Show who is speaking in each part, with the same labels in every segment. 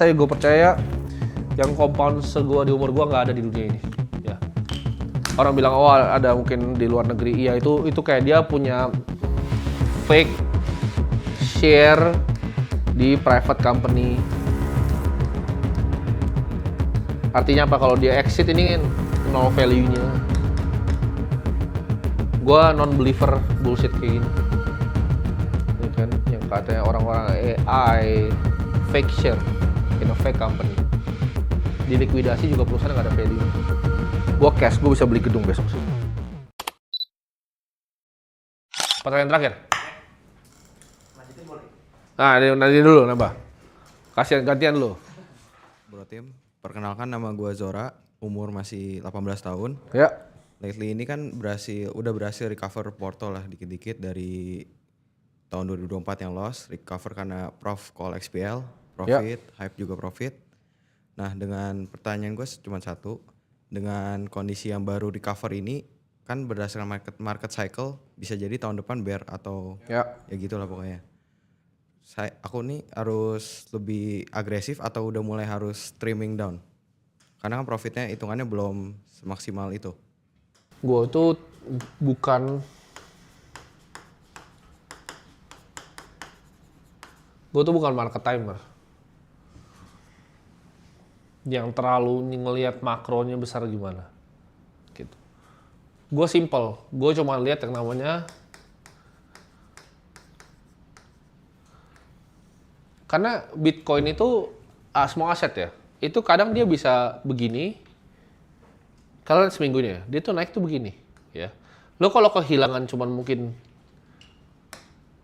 Speaker 1: tapi gue percaya yang compound segua di umur gue nggak ada di dunia ini. Ya. Orang bilang oh ada mungkin di luar negeri, iya itu kayak dia punya fake share di private company. Artinya apa? Kalau dia exit ini no value-nya. Gue non-believer bullshit kayak gini. Ya kan? Yang katanya orang-orang AI fake share in a fake company. Di likuidasi juga perusahaan nggak ada value. Gue cash, gue bisa beli gedung besok sih. Pertanyaan terakhir. Nah, nanti dulu nambah. Kasihan gantian lu.
Speaker 2: Bro Tim, perkenalkan nama gue Zora, umur masih 18 tahun.
Speaker 1: Ya.
Speaker 2: Lately ini kan udah berhasil recover Porto lah dikit-dikit dari tahun 2024 yang loss, recover karena Prof call XPL, profit, hype juga profit. Nah, dengan pertanyaan gue cuma satu, dengan kondisi yang baru recover ini kan berdasarkan market cycle bisa jadi tahun depan bear atau ya gitulah pokoknya. Aku nih harus lebih agresif atau udah mulai harus trimming down? Karena kan profitnya hitungannya belum semaksimal itu.
Speaker 1: Gue tuh bukan market timer yang terlalu ngelihat makronya besar gimana gitu. Gue simple, gue cuma lihat yang namanya, karena Bitcoin itu semua aset ya, itu kadang dia bisa begini, kalian seminggunya dia tuh naik tuh begini ya. Lo kalau kehilangan cuman mungkin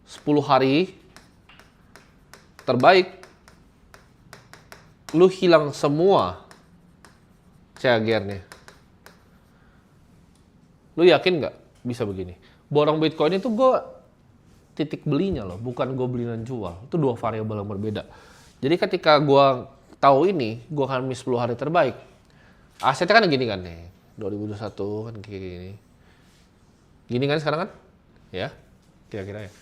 Speaker 1: 10 hari terbaik, lu hilang semua CAGR-nya. Lu yakin nggak bisa begini? Borong Bitcoin itu gue titik belinya loh, bukan gue beli dan jual. Itu dua variabel yang berbeda. Jadi ketika gue tahu ini, gue akan miss 10 hari terbaik. Asetnya kan gini kan nih, 2021 kan kayak gini. Gini kan sekarang kan? Ya, kira-kira ya.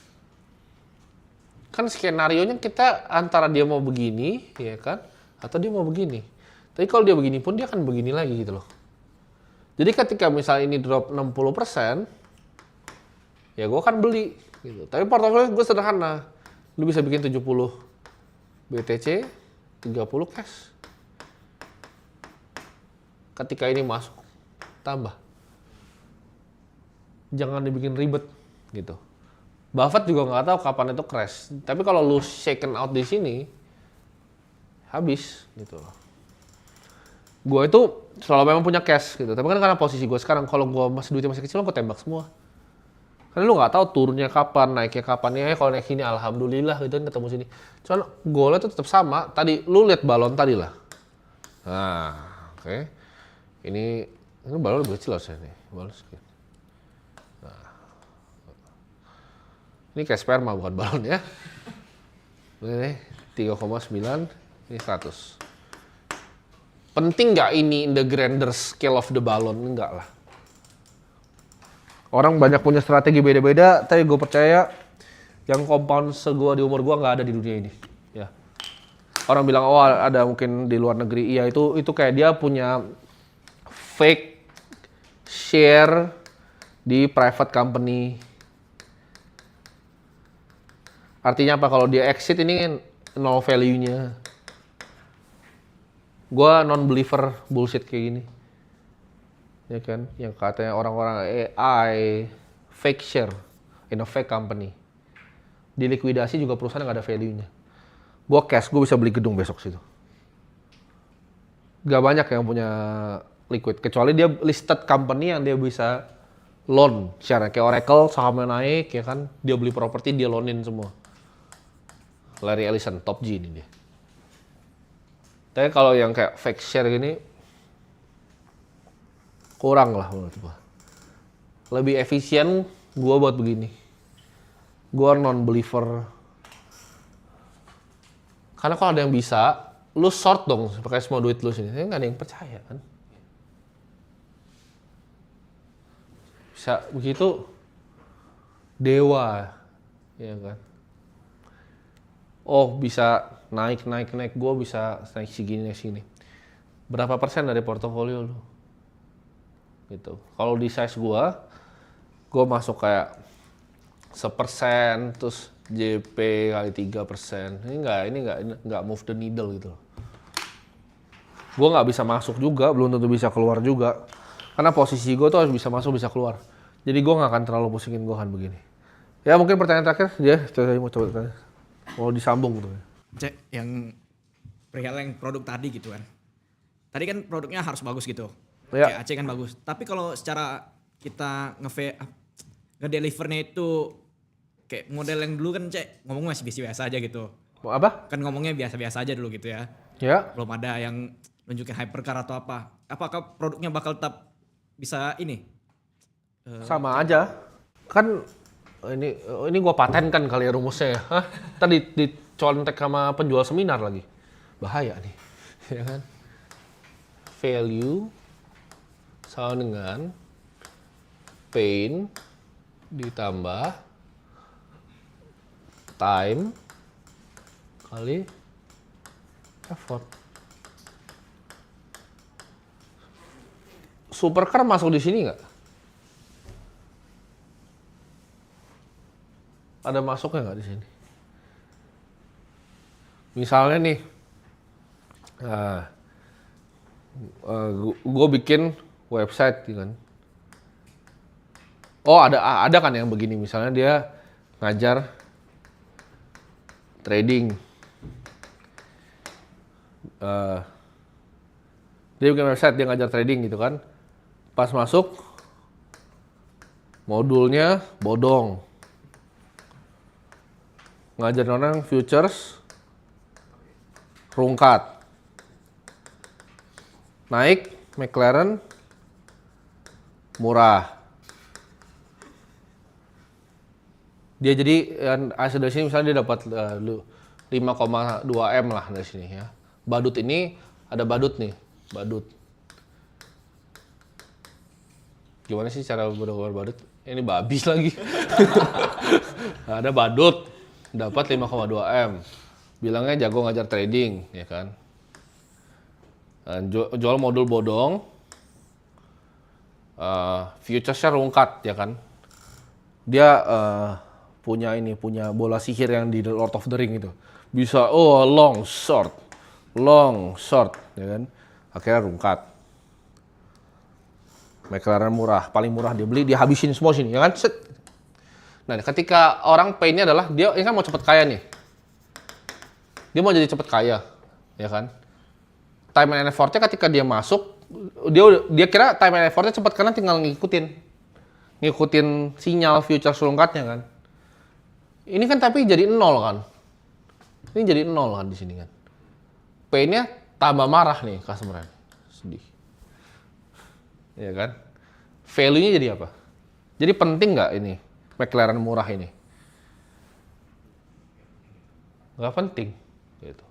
Speaker 1: Kan skenario-nya kita antara dia mau begini, ya kan? Atau dia mau begini. Tapi kalau dia begini pun dia akan begini lagi gitu loh. Jadi ketika misalnya ini drop 60%, ya gue akan beli gitu. Tapi portofolio gue sederhana. Lu bisa bikin 70 BTC, 30 cash. Ketika ini masuk, tambah. Jangan dibikin ribet gitu. Buffett juga nggak tahu kapan itu crash. Tapi kalau lu shaken out di sini, habis gitu loh. Gue itu selalu memang punya cash gitu. Tapi kan karena posisi gue sekarang, kalau gue duitnya masih kecil, gue tembak semua. Karena lu nggak tahu turunnya kapan, naiknya kapan. Ya kalau naik sini, alhamdulillah gitu kan ketemu sini. Cuman goalnya tuh tetap sama. Tadi lu lihat balon tadi lah. Nah, oke. Ini balon lebih kecil harusnya nih. Balon sedikit. Ini kayak sperma bukan balon ya. Ini 3,9, ini 100. Penting nggak ini in the grander scale of the balloon? Enggak lah. Orang banyak punya strategi beda-beda, tapi gue percaya yang compound segua di umur gue nggak ada di dunia ini. Ya. Orang bilang oh ada mungkin di luar negeri, iya itu kayak dia punya fake share di private company. Artinya apa? Kalau dia exit ini no value-nya. Gue non-believer bullshit kayak gini. Ya kan? Yang katanya orang-orang AI fake share in a fake company. Di likuidasi juga perusahaan nggak ada value-nya. Gue cash, gue bisa beli gedung besok situ. Gak banyak yang punya liquid. Kecuali dia listed company yang dia bisa loan share. Kayak Oracle, sahamnya naik, ya kan? Dia beli properti, dia loanin semua. Larry Ellison, top G ini dia. Tapi kalau yang kayak fake share gini, kurang lah menurut gua. Lebih efisien gua buat begini. Gua non-believer. Karena kalau ada yang bisa, lu short dong pakai semua duit lu sini. Nggak ada yang percaya kan. Bisa begitu, dewa. Ya kan. Oh bisa naik, gue bisa naik segini. Berapa persen dari portofolio lu? Gitu. Kalau di size gue masuk kayak 1%, terus JP kali 3%. Ini nggak move the needle gitu. Gue nggak bisa masuk juga, belum tentu bisa keluar juga. Karena posisi gue tuh harus bisa masuk, bisa keluar. Jadi gue nggak akan terlalu pusingin gue kan begini. Ya mungkin pertanyaan terakhir, mau coba tanya. Mau disambung gitu.
Speaker 3: Cek yang perihal yang produk tadi gitu kan. Tadi kan produknya harus bagus gitu.
Speaker 1: Ya.
Speaker 3: Kayak Aceh kan bagus. Tapi kalau secara kita ngedelivernya itu kayak model yang dulu kan Cek ngomong masih biasa-biasa aja gitu.
Speaker 1: Mau apa?
Speaker 3: Kan ngomongnya biasa-biasa aja dulu gitu ya.
Speaker 1: Ya.
Speaker 3: Belum ada yang nunjukin hypercar atau apa. Apakah produknya bakal tetap bisa ini?
Speaker 1: Sama aja. Kan ini gua patenkan kali ya rumusnya ya. Hah? Tadi dicontek sama penjual seminar lagi. Bahaya nih. Ya kan? Value sama dengan pain ditambah time kali effort. Supercar masuk di sini nggak? Ada masuknya nggak di sini? Misalnya nih, gue bikin website kan. Oh ada kan yang begini, misalnya dia ngajar trading. Dia bikin website, dia ngajar trading gitu kan. Pas masuk, modulnya bodong. Ngajarin orang futures, rungkat. Naik, McLaren, murah. Dia jadi hasil dari sini misalnya dia dapat 5,2 M lah dari sini ya. Badut ini ada badut nih, badut. Gimana sih cara berdoa badut? Ini babi lagi. Ada badut dapat 5,2 M. Bilangnya jago ngajar trading, ya kan? Jual modul bodong, futuresnya rungkat, ya kan? Dia punya bola sihir yang di Lord of the Ring itu. Bisa long short, ya kan? Akhirnya rungkat. McLaren murah, paling murah dia beli, dia habisin semua sini, ya kan? Set. Nah, ketika orang pain-nya adalah dia ini kan mau cepet kaya nih. Dia mau jadi cepet kaya, ya kan? Time and effort-nya ketika dia masuk, dia kira time and effort-nya cepet karena tinggal ngikutin sinyal futures rungkatnya kan. Ini kan tapi jadi 0 kan. Ini jadi 0 kan di sini kan. Pain-nya tambah marah nih customer. Sedih. Ya kan? Value-nya jadi apa? Jadi penting nggak ini McLaren murah ini? Nggak penting. Gitu.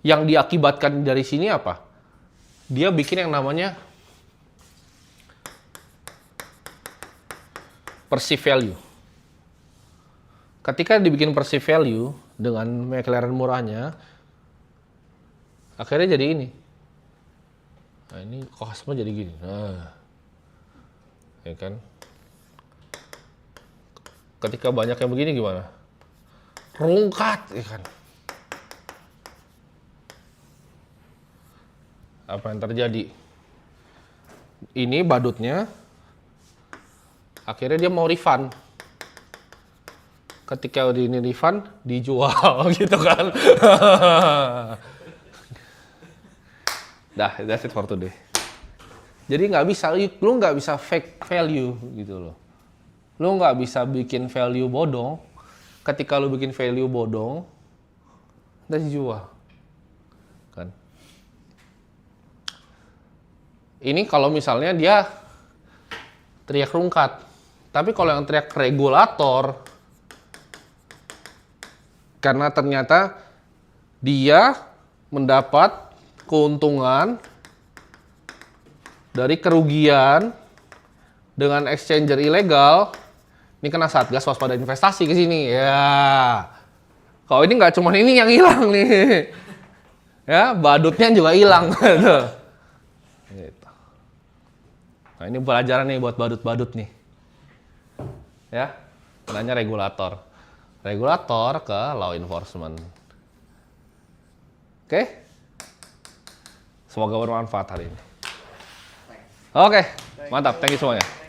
Speaker 1: Yang diakibatkan dari sini apa? Dia bikin yang namanya perceived value. Ketika dibikin perceived value dengan McLaren murahnya, akhirnya jadi ini. Nah ini kok semua jadi gini. Nah, ya kan? Ketika banyak yang begini gimana? Rungkat, ya kan? Apa yang terjadi? Ini badutnya, akhirnya dia mau refund. Ketika ini refund, dijual gitu kan. That's it for today. Jadi nggak bisa, lu nggak bisa fake value gitu loh. Lu nggak bisa bikin value bodong. Ketika lu bikin value bodong, udah dijual. Kan? Ini kalau misalnya dia teriak rungkat. Tapi kalau yang teriak regulator, karena ternyata dia mendapat keuntungan dari kerugian dengan exchanger ilegal, ini kena Satgas waspada investasi ke sini. Ya. Kalau ini nggak cuma ini yang hilang nih. Ya, badutnya juga hilang. Gitu. Nah, ini pelajaran nih buat badut-badut nih. Ya, nanya regulator. Regulator ke law enforcement. Oke? Semoga bermanfaat hari ini. Oke, mantap. Thank you semuanya.